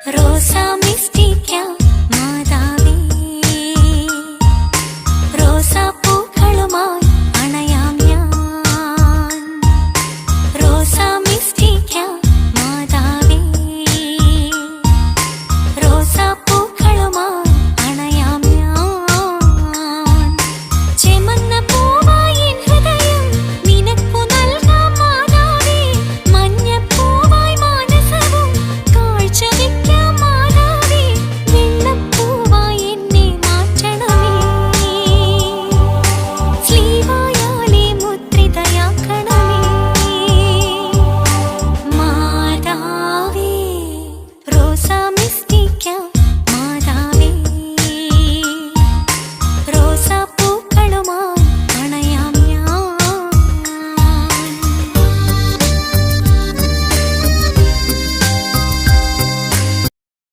റോസാ മിസ്റ്റിക്ക മാതാവേ, റോസാപ്പൂക്കളുമായി അണയാം ഞാൻ. റോസാ മിസ്റ്റിക്ക മാതാവേ, റോസാപ്പൂക്കളുമായി അണയാം ഞാൻ. ചെമന്ന പൂവായി എൻ ഹൃദയം നിനക്കു നൽകാം മാതാവേ, മഞ്ഞപ്പൂവായി മാനസവും കാഴ്ചവെക്കാം മാതാവേ, വെള്ളപ്പൂവായി എന്നെ മാറ്റണമേ, സ്ലീവായാലേ മുദ്രിതയാക്കണമേ മാതാവേ. റോസാ മിസ്റ്റിക്ക